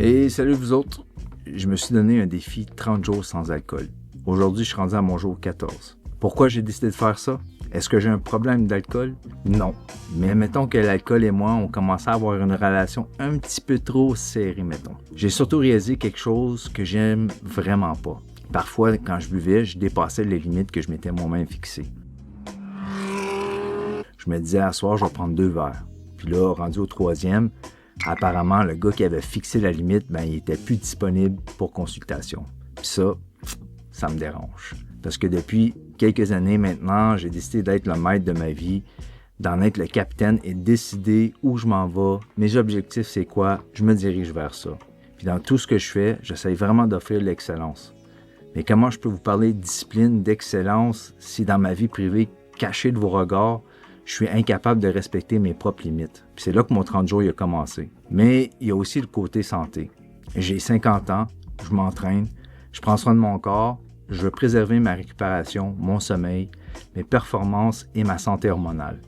Et salut vous autres, je me suis donné un défi 30 jours sans alcool. Aujourd'hui, je suis rendu à mon jour 14. Pourquoi j'ai décidé de faire ça? Est-ce que j'ai un problème d'alcool? Non. Mais mettons que l'alcool et moi, on commençait à avoir une relation un petit peu trop serrée, mettons. J'ai surtout réalisé quelque chose que j'aime vraiment pas. Parfois, quand je buvais, je dépassais les limites que je m'étais moi-même fixées. Je me disais, à soir, je vais prendre 2 verres. Puis là, rendu au 3e, apparemment, le gars qui avait fixé la limite, il était plus disponible pour consultation. Puis ça me dérange. Parce que depuis quelques années maintenant, j'ai décidé d'être le maître de ma vie, d'en être le capitaine et de décider où je m'en vais, mes objectifs c'est quoi, je me dirige vers ça. Puis dans tout ce que je fais, j'essaie vraiment d'offrir l'excellence. Mais comment je peux vous parler de discipline, d'excellence, si dans ma vie privée, cachée de vos regards, je suis incapable de respecter mes propres limites. Puis c'est là que mon 30 jours il a commencé. Mais il y a aussi le côté santé. J'ai 50 ans, je m'entraîne, je prends soin de mon corps, je veux préserver ma récupération, mon sommeil, mes performances et ma santé hormonale.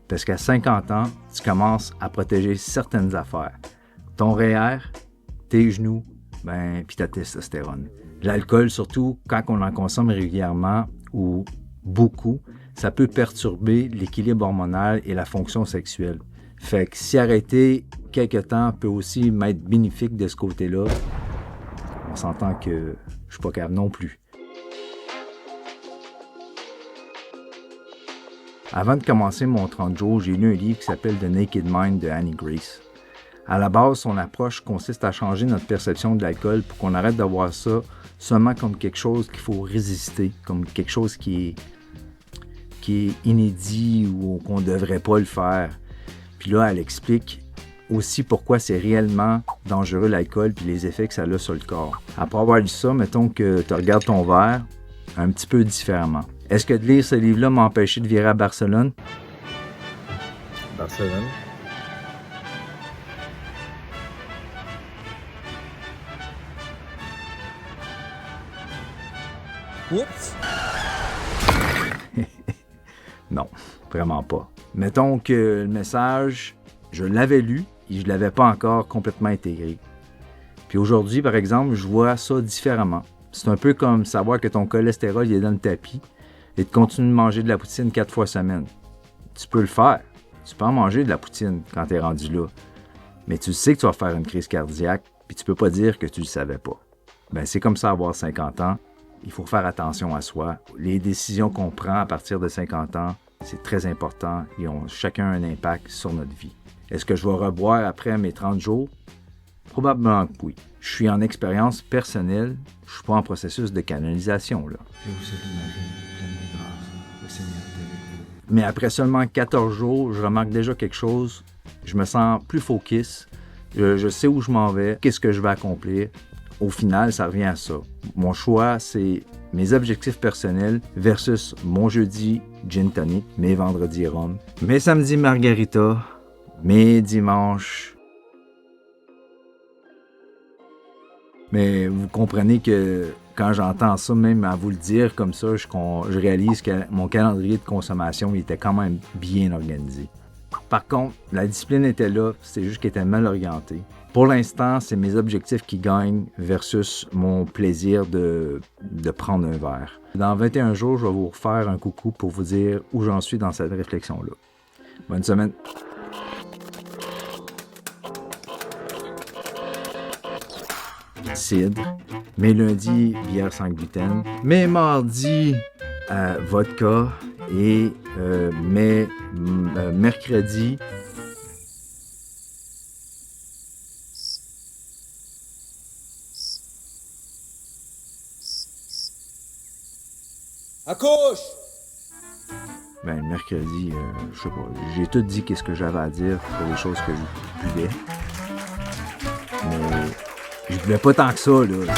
Parce qu'à 50 ans, tu commences à protéger certaines affaires. Ton REER, tes genoux, puis ta testostérone. L'alcool, surtout quand on en consomme régulièrement ou beaucoup, ça peut perturber l'équilibre hormonal et la fonction sexuelle. Fait que si arrêter quelque temps peut aussi m'être bénéfique de ce côté-là, on s'entend que je suis pas capable non plus. Avant de commencer mon 30 jours, j'ai lu un livre qui s'appelle The Naked Mind de Annie Grace. À la base, son approche consiste à changer notre perception de l'alcool pour qu'on arrête de voir ça seulement comme quelque chose qu'il faut résister, comme quelque chose qui est inédit ou qu'on ne devrait pas le faire. Puis là, elle explique aussi pourquoi c'est réellement dangereux l'alcool puis les effets que ça a sur le corps. Après avoir lu ça, mettons que tu regardes ton verre un petit peu différemment. Est-ce que de lire ce livre-là m'a empêché de virer à Barcelone? Barcelone. Oups! Non, vraiment pas. Mettons que le message, je l'avais lu et je ne l'avais pas encore complètement intégré. Puis aujourd'hui, par exemple, je vois ça différemment. C'est un peu comme savoir que ton cholestérol il est dans le tapis et de continuer de manger de la poutine 4 fois semaine. Tu peux le faire. Tu peux en manger de la poutine quand tu es rendu là. Mais tu sais que tu vas faire une crise cardiaque puis tu peux pas dire que tu le savais pas. C'est comme ça avoir 50 ans. Il faut faire attention à soi. Les décisions qu'on prend à partir de 50 ans, c'est très important. Ils ont chacun un impact sur notre vie. Est-ce que je vais reboire après mes 30 jours? Probablement que oui. Je suis en expérience personnelle. Je ne suis pas en processus de canalisation, là. Je vous salue Marie, pleine de grâce, le Seigneur est avec vous. Mais après seulement 14 jours, je remarque déjà quelque chose. Je me sens plus focus. Je sais où je m'en vais, qu'est-ce que je vais accomplir. Au final, ça revient à ça. Mon choix, c'est mes objectifs personnels versus mon jeudi gin tonic, mes vendredis rhum, mes samedis margarita, mes dimanches. Mais vous comprenez que quand j'entends ça, même à vous le dire comme ça, je réalise que mon calendrier de consommation il était quand même bien organisé. Par contre, la discipline était là, c'est juste qu'elle était mal orientée. Pour l'instant, c'est mes objectifs qui gagnent versus mon plaisir de prendre un verre. Dans 21 jours, je vais vous refaire un coucou pour vous dire où j'en suis dans cette réflexion-là. Bonne semaine! Cidre, mes lundis, bière sans gluten, mes mardis, vodka et mes mercredis, Accouche! Mercredi, je sais pas, j'ai tout dit qu'est-ce que j'avais à dire pour les choses que je buvais. Mais je buvais pas tant que ça, là.